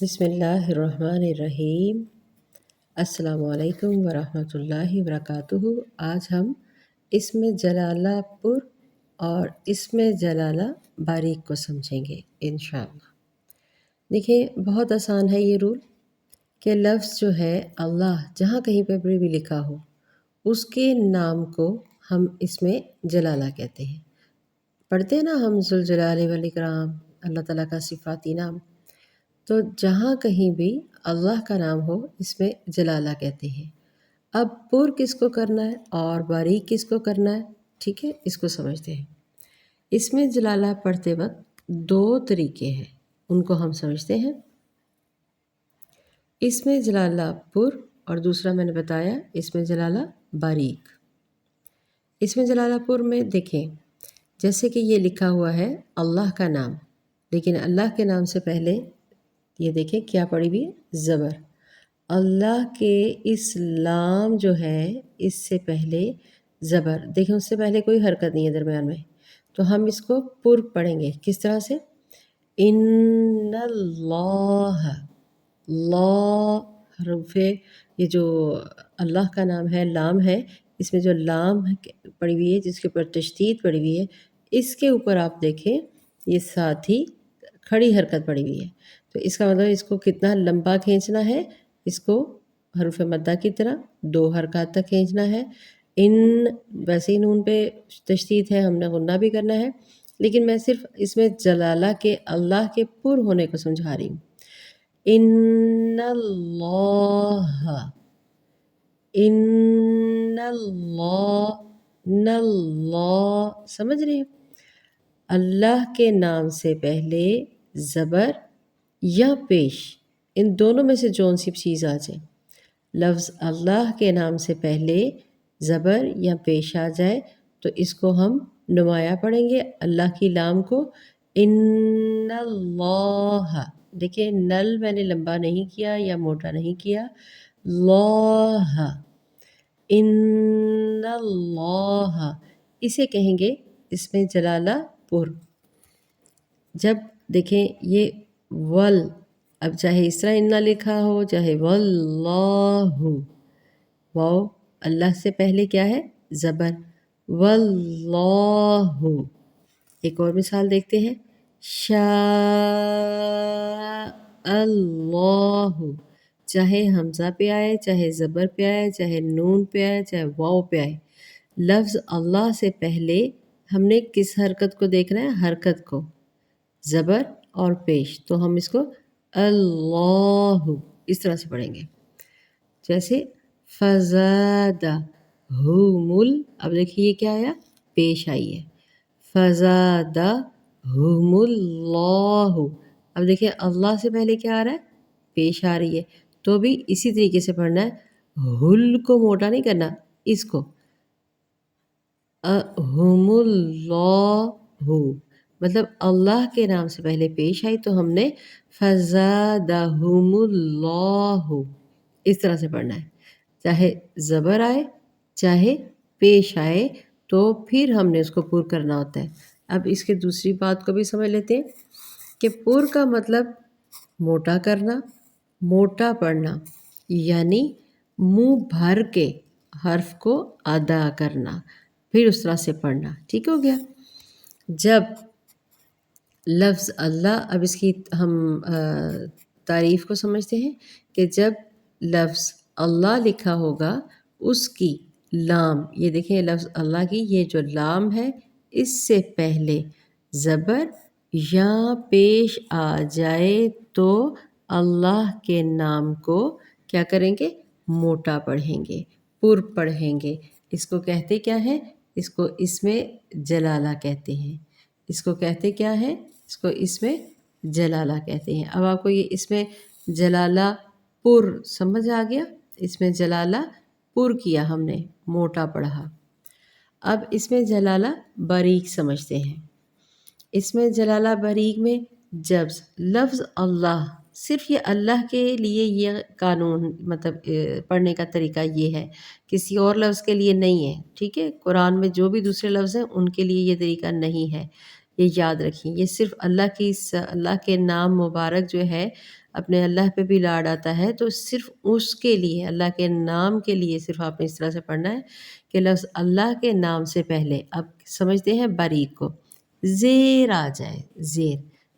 بسم اللہ الرحمن الرحیم۔ السلام علیکم ورحمۃ اللہ وبرکاتہ۔ آج ہم اسم جلالہ پر اور اسم جلالہ باریک کو سمجھیں گے انشاءاللہ۔ دیکھیں، بہت آسان ہے یہ رول کہ لفظ جو ہے اللہ جہاں کہیں پہ بھی لکھا ہو اس کے نام کو ہم اسم جلالہ کہتے ہیں۔ پڑھتے ہیں نا ہم ذوالجلال والاکرام، اللہ تعالیٰ کا صفاتی نام، تو جہاں کہیں بھی اللہ کا نام ہو اس میں جلالہ کہتے ہیں۔ اب پر کس کو کرنا ہے اور باریک کس کو کرنا ہے، ٹھیک ہے، اس کو سمجھتے ہیں۔ اس میں جلالہ پڑھتے وقت دو طریقے ہیں، ان کو ہم سمجھتے ہیں۔ اس میں جلالہ پر اور دوسرا میں نے بتایا اس میں جلالہ باریک۔ اس میں جلالہ پر میں دیکھیں، جیسے کہ یہ لکھا ہوا ہے اللہ کا نام، لیکن اللہ کے نام سے پہلے یہ دیکھیں کیا پڑی ہوئی ہے، زبر۔ اللہ کے اس لام جو ہے اس سے پہلے زبر، دیکھیں اس سے پہلے کوئی حرکت نہیں ہے درمیان میں، تو ہم اس کو پر پڑھیں گے کس طرح سے، ان اللہ، لا حرف، یہ جو اللہ کا نام ہے لام ہے، اس میں جو لام پڑی ہوئی ہے جس کے اوپر تشدید پڑی ہوئی ہے، اس کے اوپر آپ دیکھیں یہ ساتھ ہی کھڑی حرکت پڑی ہوئی ہے، تو اس کا مطلب اس کو کتنا لمبا کھینچنا ہے، اس کو حروف مدہ کی طرح 2 حرکات تک کھینچنا ہے۔ ان ویسے ہی نون پہ تشدید ہے، ہم نے غنہ بھی کرنا ہے، لیکن میں صرف اس میں جلالہ کے اللہ کے پر ہونے کو سمجھا رہی ہوں۔ ان اللہ، ان اللہ، ان اللہ، سمجھ رہے ہیں؟ اللہ کے نام سے پہلے زبر یا پیش، ان دونوں میں سے جون سی چیز آ جائے، لفظ اللہ کے نام سے پہلے زبر یا پیش آ جائے تو اس کو ہم نمایاں پڑھیں گے، اللہ کی لام کو، ان اللہ۔ دیکھیں نل میں نے لمبا نہیں کیا یا موٹا نہیں کیا، اللہ، ان اللہ، اسے کہیں گے اس میں جلالہ پر۔ جب دیکھیں یہ ول، اب چاہے اس طرح انّا لکھا ہو چاہے واللہ، واو اللہ سے پہلے کیا ہے، زبر، واللہ۔ ایک اور مثال دیکھتے ہیں، شاء اللہ، چاہے حمزہ پہ آئے چاہے زبر پہ آئے چاہے نون پہ آئے چاہے واو پہ آئے، لفظ اللہ سے پہلے ہم نے کس حرکت کو دیکھنا ہے، حرکت کو، زبر اور پیش، تو ہم اس کو اللہ اس طرح سے پڑھیں گے، جیسے فزادہ ہمل، اب دیکھیے یہ کیا آیا، پیش آئی ہے، فزادہ ہم اللہ، اب دیکھیں اللہ سے پہلے کیا آ رہا ہے، پیش آ رہی ہے، تو بھی اسی طریقے سے پڑھنا ہے، ہل کو موٹا نہیں کرنا، اس کو ہم اللہ، مطلب اللہ کے نام سے پہلے پیش آئی تو ہم نے فزادہم اللہ اس طرح سے پڑھنا ہے، چاہے زبر آئے چاہے پیش آئے تو پھر ہم نے اس کو پر کرنا ہوتا ہے۔ اب اس کے دوسری بات کو بھی سمجھ لیتے ہیں کہ پر کا مطلب موٹا کرنا، موٹا پڑھنا، یعنی منہ بھر کے حرف کو ادا کرنا، پھر اس طرح سے پڑھنا، ٹھیک ہو گیا۔ جب لفظ اللہ، اب اس کی ہم تعریف کو سمجھتے ہیں کہ جب لفظ اللہ لکھا ہوگا اس کی لام، یہ دیکھیں لفظ اللہ کی یہ جو لام ہے اس سے پہلے زبر یا پیش آ جائے تو اللہ کے نام کو کیا کریں گے، موٹا پڑھیں گے، پر پڑھیں گے، اس کو کہتے کیا ہے، اس کو اس میں جلالہ کہتے ہیں، اس کو کہتے کیا ہے، اس کو اس میں جلالہ کہتے ہیں۔ اب آپ کو یہ اس میں جلالہ پر سمجھ آ گیا، اس میں جلالہ پر کیا ہم نے، موٹا پڑھا۔ اب اس میں جلالہ باریک سمجھتے ہیں۔ اس میں جلالہ باریک میں جب لفظ اللہ، صرف یہ اللہ کے لیے یہ قانون، مطلب پڑھنے کا طریقہ یہ ہے، کسی اور لفظ کے لیے نہیں ہے، ٹھیک ہے، قرآن میں جو بھی دوسرے لفظ ہیں ان کے لیے یہ طریقہ نہیں ہے، یہ یاد رکھیں، یہ صرف اللہ کے نام مبارک جو ہے اپنے اللہ پہ بھی لاڈ آتا ہے تو صرف اس کے لیے، اللہ کے نام کے لیے صرف آپ نے اس طرح سے پڑھنا ہے کہ لفظ اللہ کے نام سے پہلے، اب سمجھتے ہیں باریک کو، زیر آ جائے،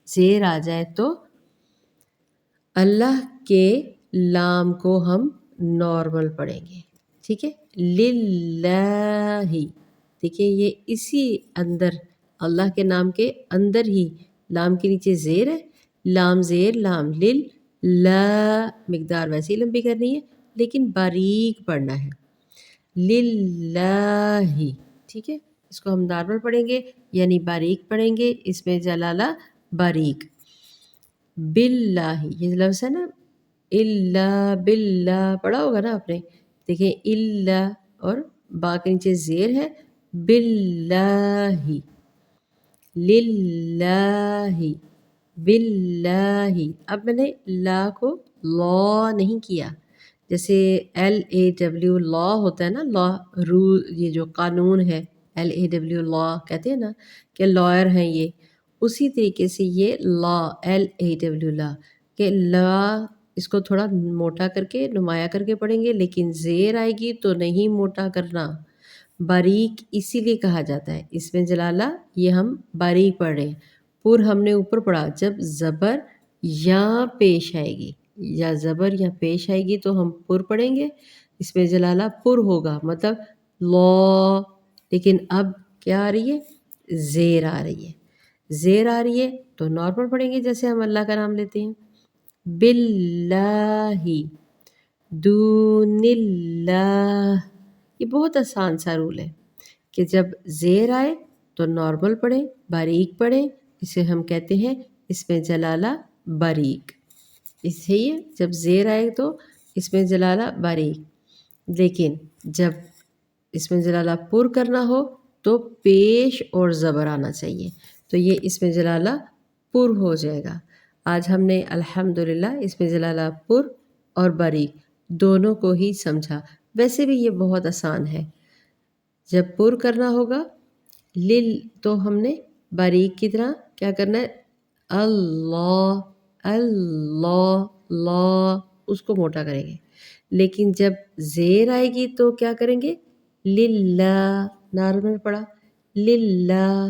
زیر آ جائے تو اللہ کے لام کو ہم نارمل پڑھیں گے، ٹھیک ہے، للہ، دیکھیں یہ اسی اندر اللہ کے نام کے اندر ہی لام کے نیچے زیر ہے، لام زیر لام لل، لا مقدار ویسے ہی لمبی کرنی ہے لیکن باریک پڑھنا ہے، للہ، ٹھیک ہے، اس کو ہم نارمل پڑھیں گے یعنی باریک پڑھیں گے، اس میں جلالہ باریک، باللہ، یہ لفظ ہے نا، اللہ باللہ پڑھا ہوگا نا آپ نے، دیکھیں اللہ اور با کے نیچے زیر ہے، باللہ، للہ، باللہ، اب میں نے لا کو لا نہیں کیا، جیسے LAW لا ہوتا ہے نا، لا رول، یہ جو قانون ہے LAW لا کہتے ہیں نا کہ لائر ہیں یہ، اسی طریقے سے یہ لا LAW لا، کہ لا اس کو تھوڑا موٹا کر کے نمایاں کر کے پڑھیں گے، لیکن زیر آئے گی تو نہیں موٹا کرنا، باریک اسی لیے کہا جاتا ہے، اس میں جلالہ یہ ہم باریک پڑھ رہے ہیں، پر ہم نے اوپر پڑھا، جب زبر یا پیش آئے گی، یا زبر یا پیش آئے گی تو ہم پر پڑھیں گے، اس میں جلالہ پر ہوگا، مطلب لا، لیکن اب کیا آ رہی ہے، زیر آ رہی ہے، زیر آ رہی ہے تو نارمل پڑھیں گے جیسے ہم اللہ کا نام لیتے ہیں، باللہ، دون اللہ، یہ بہت آسان سا رول ہے کہ جب زیر آئے تو نارمل پڑھیں، باریک پڑھیں، اسے ہم کہتے ہیں اس میں جلالہ باریک، اس سے یہ جب زیر آئے تو اس میں جلالہ باریک، لیکن جب اس میں جلالہ پر کرنا ہو تو پیش اور زبر آنا چاہیے، تو یہ اس میں جلالہ پر ہو جائے گا۔ آج ہم نے الحمدللہ اس میں جلالہ پر اور باریک دونوں کو ہی سمجھا، ویسے بھی یہ بہت آسان ہے، جب پر کرنا ہوگا لل تو ہم نے باریک کی طرح کیا کرنا ہے، اللہ، اللہ، لا، اس کو موٹا کریں گے، لیکن جب زیر آئے گی تو کیا کریں گے، للہ، نارمل پڑھا، للہ،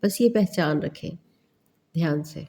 بس یہ پہچان رکھیں دھیان سے۔